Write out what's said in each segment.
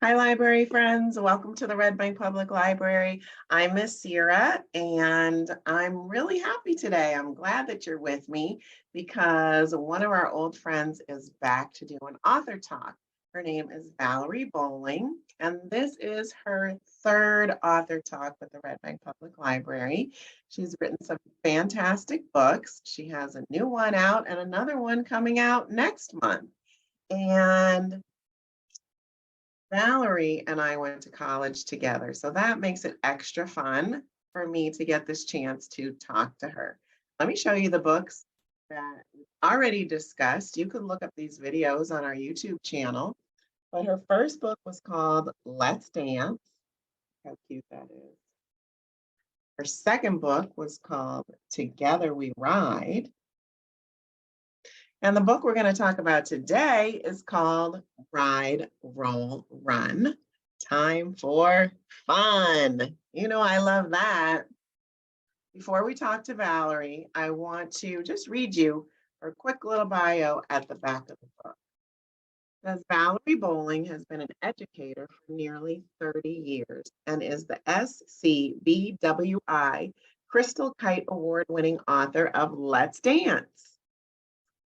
Hi, library friends. Welcome to the Red Bank Public Library. I'm Miss Sira, and I'm really happy today. I'm glad that you're with me because one of our old friends is back to do an author talk. Her name is Valerie Bolling, and this is her third author talk with the Red Bank Public Library. She's written some fantastic books. She has a new one out and another one coming out next month. And Valerie and I went to college together, so that makes it extra fun for me to get this chance to talk to her. Let me show you the books that we already discussed. You can look up these videos on our YouTube channel, but her first book was called Let's Dance. How cute that is. Her second book was called Together We Ride. And the book we're going to talk about today is called Ride, Roll, Run. Time for fun. You know, I love that. Before we talk to Valerie, I want to just read you her quick little bio at the back of the book. It says Valerie Bolling has been an educator for nearly 30 years and is the SCBWI Crystal Kite Award winning author of Let's Dance,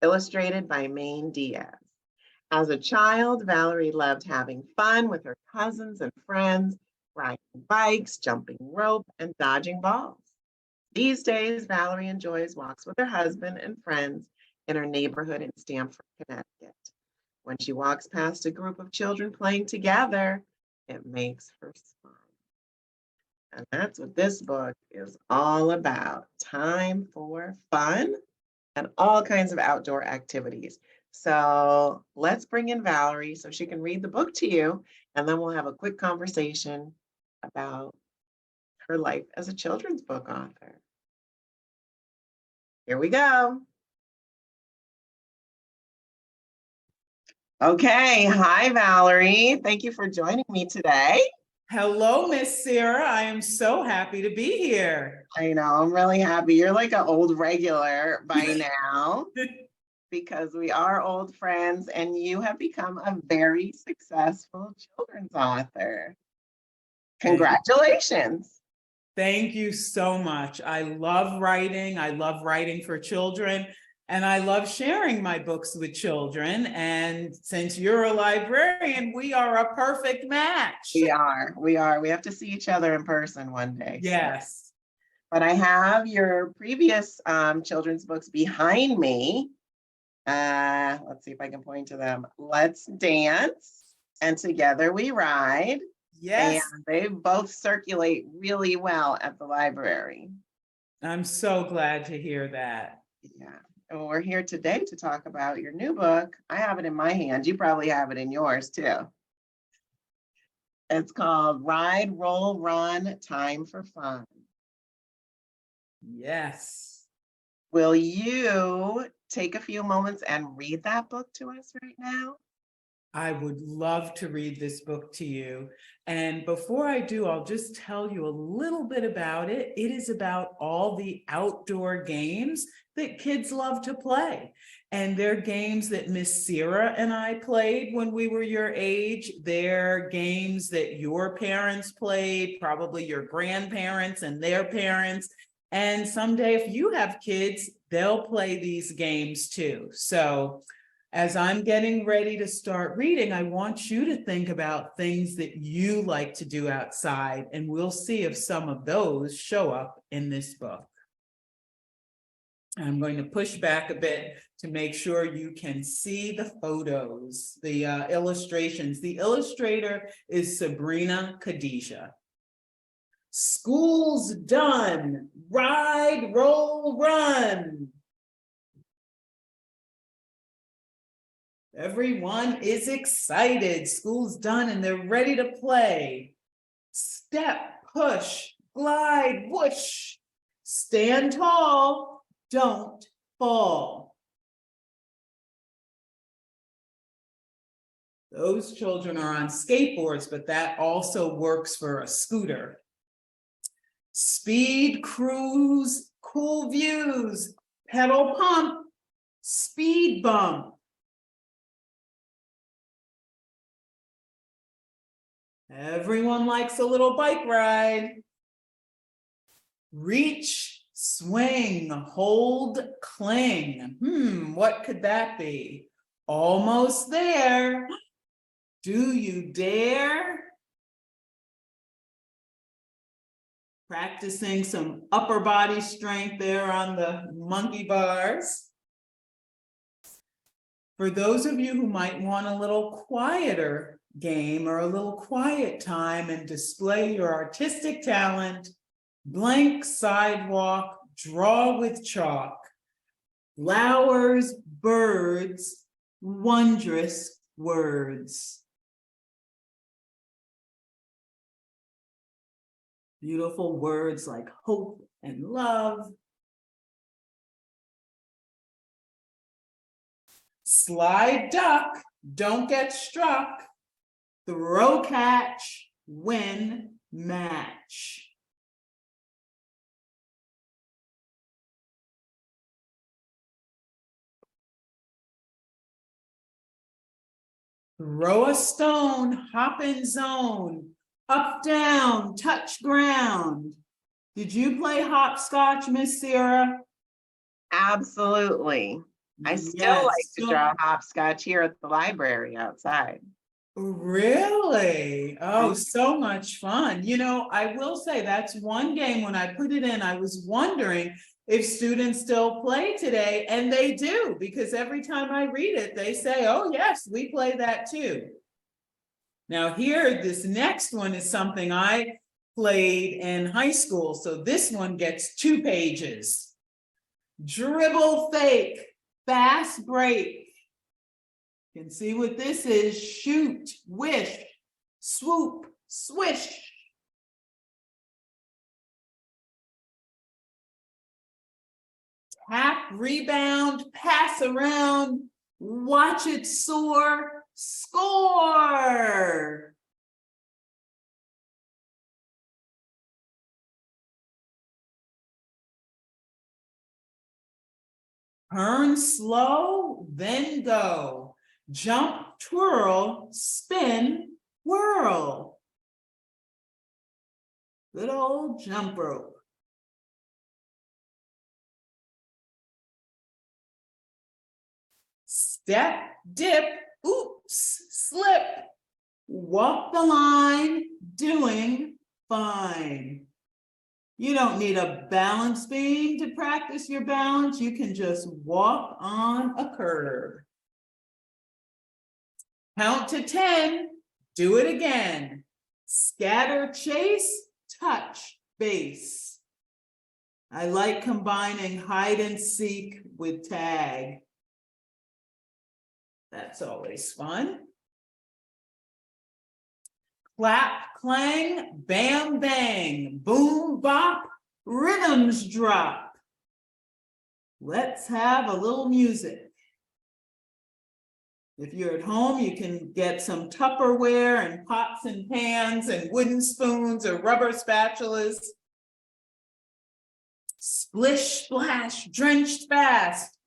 illustrated by Maine Diaz. As a child, Valerie loved having fun with her cousins and friends, riding bikes, jumping rope, and dodging balls. These days, Valerie enjoys walks with her husband and friends in her neighborhood in Stamford, Connecticut. When she walks past a group of children playing together, it makes her smile. And that's what this book is all about. Time for fun and all kinds of outdoor activities. So let's bring in Valerie so she can read the book to you, and then we'll have a quick conversation about her life as a children's book author. Here we go. Okay, hi Valerie. Thank you for joining me today. Hello, Miss Sira. I am so happy to be here. I know, I'm really happy. You're like an old regular by now because we are old friends and you have become a very successful children's author. Congratulations. Thank you so much. I love writing. I love writing for children, and I love sharing my books with children. And since you're a librarian, we are a perfect match. We are. We have to see each other in person one day. Yes. So. But I have your previous children's books behind me. Let's see if I can point to them. Let's Dance and Together We Ride. Yes. And they both circulate really well at the library. I'm so glad to hear that. Yeah. And we're here today to talk about your new book. I have it in my hand. You probably have it in yours too. It's called Ride, Roll, Run, Time for Fun. Yes. Will you take a few moments and read that book to us right now? I would love to read this book to you. And before I do, I'll just tell you a little bit about it. It is about all the outdoor games that kids love to play. And they're games that Miss Sira and I played when we were your age. They're games that your parents played, probably your grandparents and their parents. And someday, if you have kids, they'll play these games too. So as I'm getting ready to start reading, I want you to think about things that you like to do outside, and we'll see if some of those show up in this book. I'm going to push back a bit to make sure you can see the photos, the illustrations. The illustrator is Sabrina Khadijah. School's done. Ride, roll, run. Everyone is excited. School's done and they're ready to play. Step, push, glide, whoosh. Stand tall, don't fall. Those children are on skateboards, but that also works for a scooter. Speed, cruise, cool views, pedal pump, speed bump. Everyone likes a little bike ride. Reach, swing, hold, cling. What could that be? Almost there. Do you dare? Practicing some upper body strength there on the monkey bars. For those of you who might want a little quieter game or a little quiet time and display your artistic talent, blank sidewalk, draw with chalk. Flowers, birds, wondrous words. Beautiful words like hope and love. Slide duck, don't get struck. Throw catch, win match. Throw a stone, hop in zone. Up, down, touch ground. Did you play hopscotch, Miss Sira? Absolutely. I still Yes. like to draw hopscotch here at the library outside. Really? Oh, so much fun. You know, I will say that's one game when I put it in, I was wondering if students still play today, and they do, because every time I read it, they say, oh yes, we play that too. Now here, this next one is something I played in high school, so this one gets 2 pages. Dribble fake, fast break. You can see what this is. Shoot, wish, swoop, swish. Tap, rebound, pass around, watch it soar, score. Turn slow, then go. Jump, twirl, spin, whirl. Good old jump rope. Step, dip, oops, slip. Walk the line, doing fine. You don't need a balance beam to practice your balance. You can just walk on a curb. Count to 10, do it again. Scatter, chase, touch, base. I like combining hide and seek with tag. That's always fun. Clap, clang, bam, bang, boom, bop, rhythms drop. Let's have a little music. If you're at home, you can get some Tupperware and pots and pans and wooden spoons or rubber spatulas. Splish, splash, drenched fast,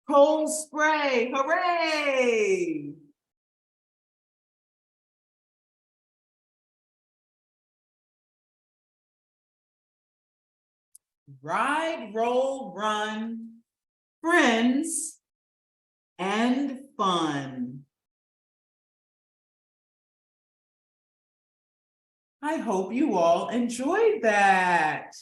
cold spray, hooray! Ride, roll, run, friends, and fun. I hope you all enjoyed that.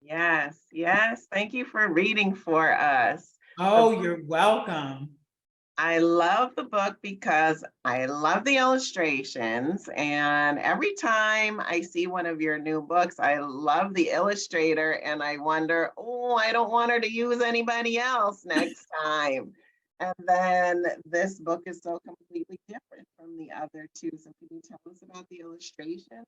Yes, yes. Thank you for reading for us. Oh, you're welcome. I love the book because I love the illustrations. And every time I see one of your new books, I love the illustrator and I wonder, oh, I don't want her to use anybody else next time. And then this book is so completely different from the other two. So can you tell us about the illustration?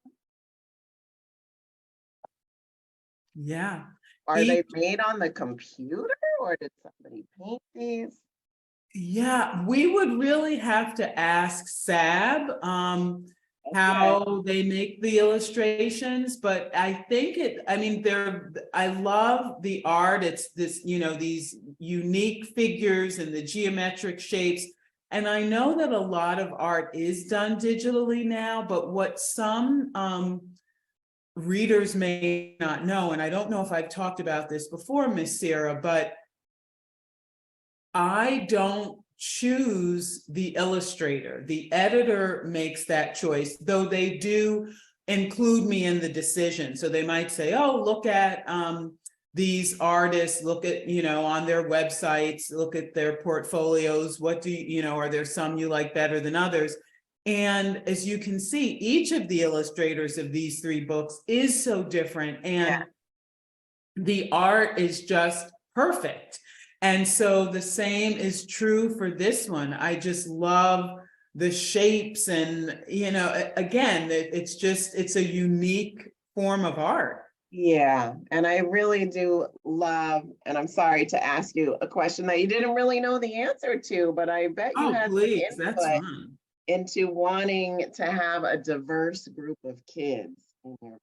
Yeah. Are they made on the computer or did somebody paint these? Yeah, we would really have to ask Sab how they make the illustrations, but I think I love the art. It's this, you know, these unique figures and the geometric shapes. And I know that a lot of art is done digitally now, but what some readers may not know, and I don't know if I've talked about this before, Miss Sira, but I don't choose the illustrator. The editor makes that choice, though they do include me in the decision. So they might say, oh, look at these artists, look at, on their websites, look at their portfolios. What do you know, are there some you like better than others? And as you can see, each of the illustrators of these 3 books is so different, and the art is just perfect. And so the same is true for this one. I just love the shapes, and, again, it's a unique form of art. Yeah, and I really do love, and I'm sorry to ask you a question that you didn't really know the answer to, but I bet you Oh, had some please, that's input fine. into wanting to have a diverse group of kids in your book.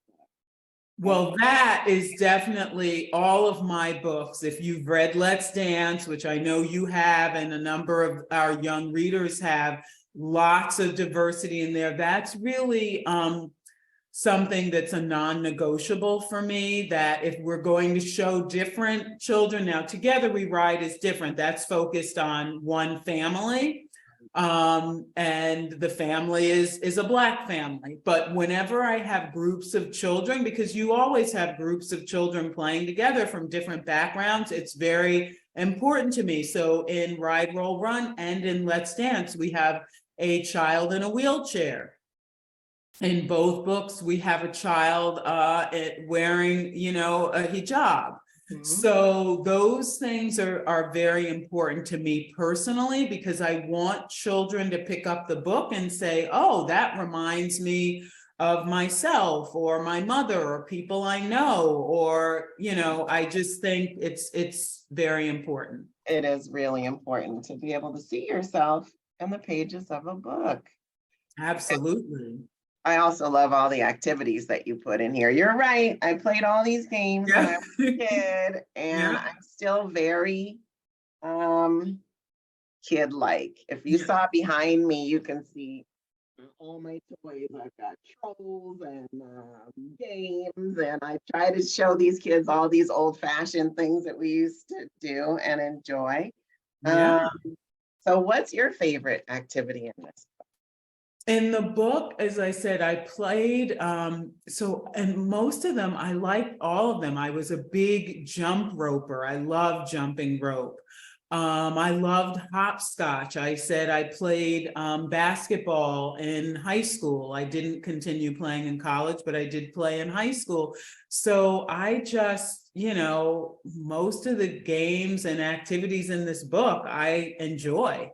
Well, that is definitely all of my books. If you've read Let's Dance, which I know you have, and a number of our young readers have, lots of diversity in there. That's really something that's a non-negotiable for me, that if we're going to show different children, now Together We Ride is different. That's focused on one family. And the family is a Black family. But whenever I have groups of children, because you always have groups of children playing together from different backgrounds, it's very important to me. So in Ride, Roll, Run and in Let's Dance, we have a child in a wheelchair. In both books, we have a child wearing, a hijab. So those things are very important to me personally, because I want children to pick up the book and say, oh, that reminds me of myself or my mother or people I know, or, I just think it's very important. It is really important to be able to see yourself in the pages of a book. Absolutely. I also love all the activities that you put in here. You're right. I played all these games when I was a kid, and Yeah. I'm still very kid-like. If you Yeah. saw behind me, you can see all my toys. I've got trolls and games, and I try to show these kids all these old-fashioned things that we used to do and enjoy. Yeah. So what's your favorite activity in this? In the book, as I said, I played, and most of them, I liked all of them. I was a big jump roper. I loved jumping rope. I loved hopscotch. I said I played basketball in high school. I didn't continue playing in college, but I did play in high school. So I just, most of the games and activities in this book, I enjoy.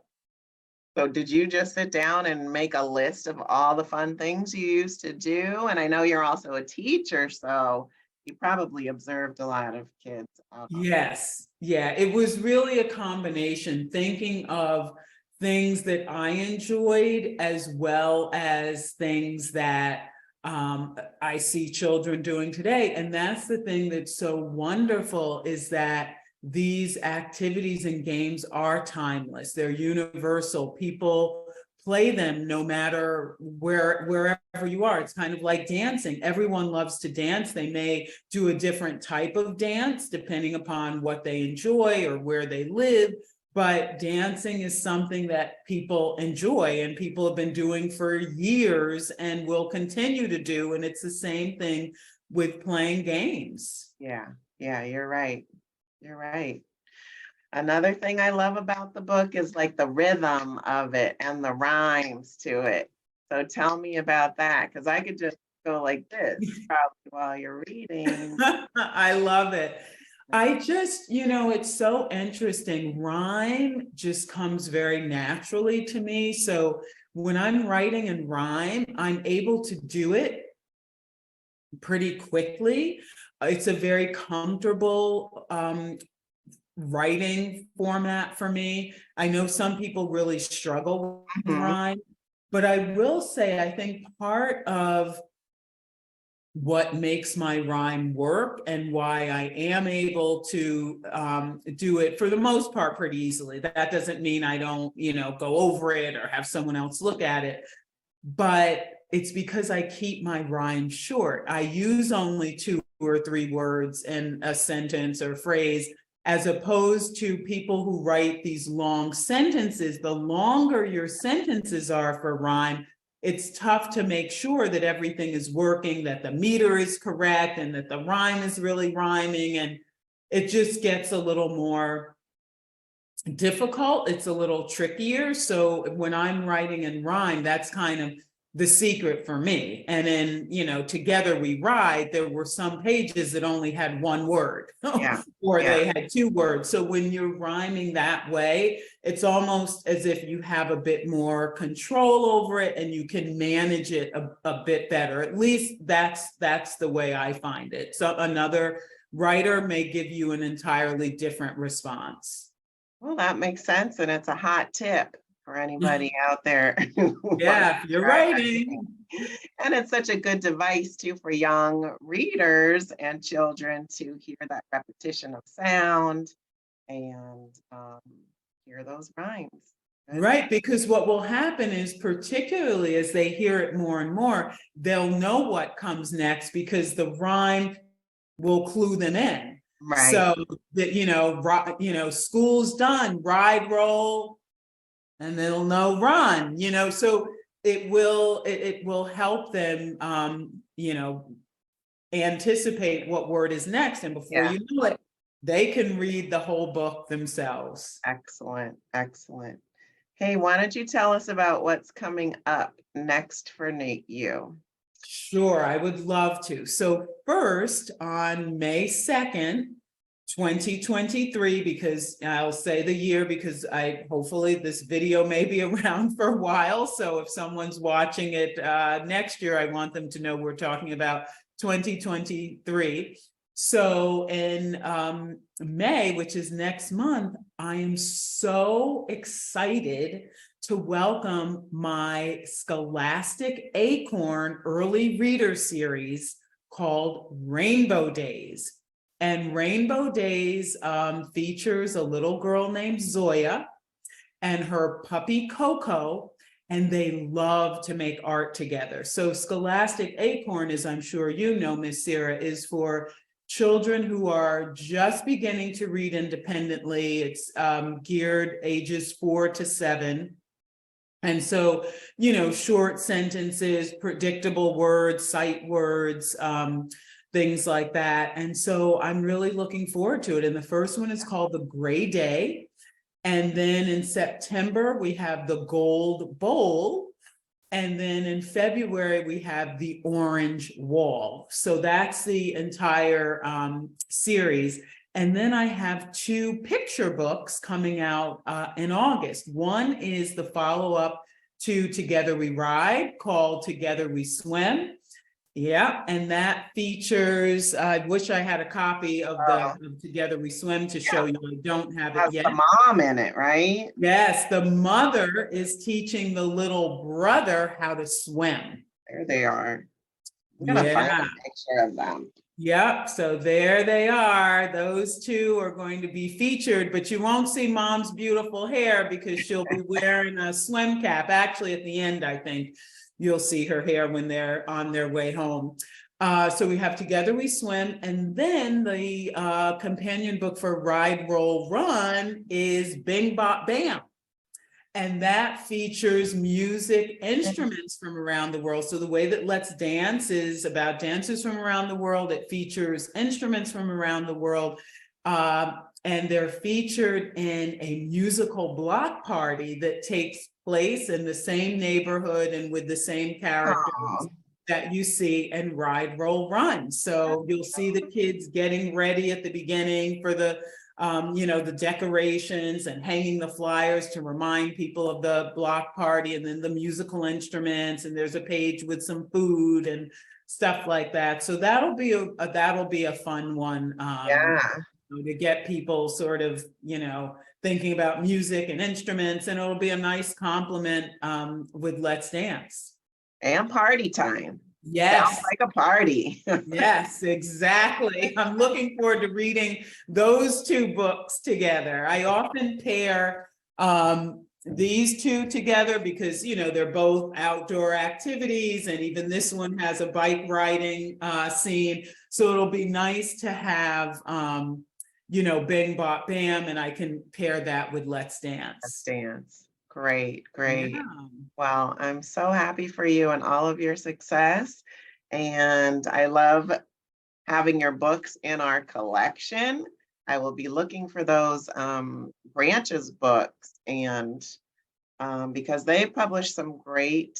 So did you just sit down and make a list of all the fun things you used to do? And I know you're also a teacher, so you probably observed a lot of kids. Yes. Yeah. It was really a combination, thinking of things that I enjoyed as well as things that I see children doing today. And that's the thing that's so wonderful, is that these activities and games are timeless. They're universal. People play them no matter wherever you are. It's kind of like dancing. Everyone loves to dance. They may do a different type of dance depending upon what they enjoy or where they live, but dancing is something that people enjoy and people have been doing for years and will continue to do. And it's the same thing with playing games. Yeah, you're right. You're right. Another thing I love about the book is like the rhythm of it and the rhymes to it. So tell me about that, because I could just go like this probably while you're reading. I love it. I just, it's so interesting. Rhyme just comes very naturally to me. So when I'm writing in rhyme, I'm able to do it pretty quickly. It's a very comfortable writing format for me. I know some people really struggle with Mhm. rhyme, but I will say, I think part of what makes my rhyme work and why I am able to do it for the most part pretty easily. That doesn't mean I don't, go over it or have someone else look at it, but it's because I keep my rhyme short. I use only 2 or 3 words in a sentence or phrase, as opposed to people who write these long sentences. The longer your sentences are for rhyme, it's tough to make sure that everything is working, that the meter is correct, and that the rhyme is really rhyming. And it just gets a little more difficult. It's a little trickier. So when I'm writing in rhyme, that's kind of the secret for me. And then, Together We Ride, there were some pages that only had 1 word Yeah. or Yeah. they had 2 words. So when you're rhyming that way, it's almost as if you have a bit more control over it and you can manage it a bit better. At least that's the way I find it. So another writer may give you an entirely different response. Well, that makes sense, and it's a hot tip for anybody out there who wants Yeah, to if you're try writing. writing. And it's such a good device too for young readers and children to hear that repetition of sound and hear those rhymes. Good. Right, because what will happen is, particularly as they hear it more and more, they'll know what comes next because the rhyme will clue them in. Right. So that school's done, ride, roll, and they'll know run. So it will help them anticipate what word is next, and before Yeah. you know it, they can read the whole book themselves. Excellent. Excellent. Hey, why don't you tell us about what's coming up next for you? Sure, I would love to. So first, on May 2nd, 2023, because I'll say the year because hopefully this video may be around for a while. So if someone's watching it next year, I want them to know we're talking about 2023. So in May, which is next month, I am so excited to welcome my Scholastic Acorn Early Reader Series called Rainbow Days. And Rainbow Days features a little girl named Zoya and her puppy Coco, and they love to make art together. So Scholastic Acorn, as I'm sure you know, Miss Sira, is for children who are just beginning to read independently. It's geared ages 4 to 7. And so, short sentences, predictable words, sight words, things like that. And so I'm really looking forward to it. And the first one is called The Gray Day. And then in September, we have the Gold Bowl. And then in February, we have the Orange Wall. So that's the entire series. And then I have 2 picture books coming out in August. One is the follow-up to Together We Ride, called Together We Swim. Yeah, and that features, I wish I had a copy of of Together We Swim to show Yeah. you. I don't have it Has yet. the mom in it, right? Yes, the mother is teaching the little brother how to swim. There they are. I'm gonna find Yeah. a picture of them. Yep, so there they are. Those 2 are going to be featured, but you won't see mom's beautiful hair because she'll be wearing a swim cap. Actually, at the end, I think you'll see her hair when they're on their way home. So we have Together We Swim, and then the companion book for Ride, Roll, Run is Bing Bop Bam. And that features music instruments from around the world. So the way that Let's Dance is about dancers from around the world, it features instruments from around the world. And they're featured in a musical block party that takes place in the same neighborhood and with the same characters Oh, that you see in Ride, Roll, Run. So you'll see the kids getting ready at the beginning for the decorations and hanging the flyers to remind people of the block party, and then the musical instruments, and there's a page with some food and stuff like that. So that'll be a fun one yeah. to get people sort of, thinking about music and instruments, and it'll be a nice complement with Let's Dance. And party time. Sounds Yes. like a party. Yes, exactly. I'm looking forward to reading those two books together. I often pair these two together because, you know, they're both outdoor activities, and even this one has a bike riding scene. So it'll be nice to have, you know, Bing Bop Bam, and I can pair that with Let's Let's Dance. dance. Great, great. Yeah. Well, I'm so happy for you and all of your success. And I love having your books in our collection. I will be looking for those Branches books, and because they publish some great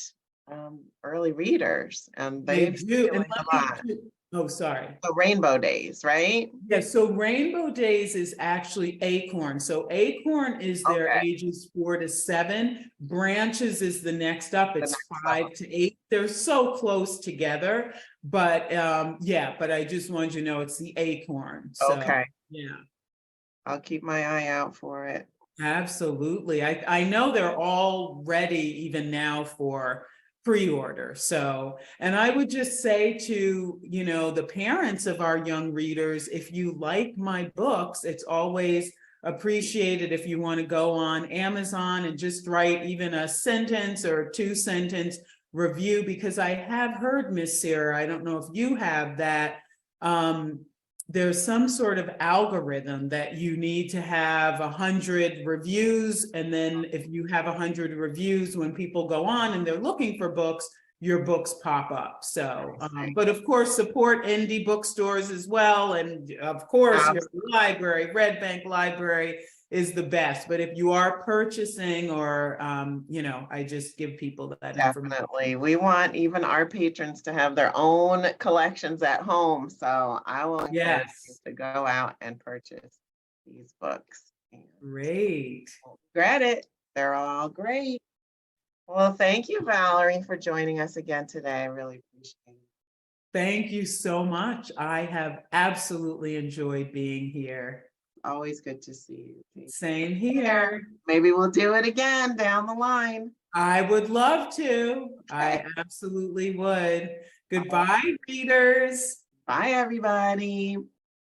early readers, and They they've do. And stimulated let a me, lot. oh, sorry. So Rainbow Days, right? Yeah, so Rainbow Days is actually Acorn. So Acorn is their Okay, ages 4 to 7. Branches is the next up. the It's next level. 5 to 8. They're so close together. But yeah, but I just wanted you to know it's the Acorn. So Okay, yeah. I'll keep my eye out for it. Absolutely. I know they're all ready even now for pre-order. So, and I would just say to, you know, the parents of our young readers, if you like my books, it's always appreciated if you want to go on Amazon and just write even a sentence or 2 sentence review, because I have heard, Miss Sira, I don't know if you have that, there's some sort of algorithm that you need to have 100 reviews. And then if you have 100 reviews, when people go on and they're looking for books, your books pop up. So, but of course, support indie bookstores as well. And of course, your library, Red Bank Library is the best. But if you are purchasing or, you know, I just give people that information. Definitely. We want even our patrons to have their own collections at home. So I will encourage you Yes. to go out and purchase these books. And Great. won't regret it. They're all great. Well, thank you, Valerie, for joining us again today. I really appreciate it. Thank you so much. I have absolutely enjoyed being here. Always good to see you. Same Yeah. here. Maybe we'll do it again down the line. I would love to. Okay. I absolutely would. Goodbye, readers. Bye, everybody.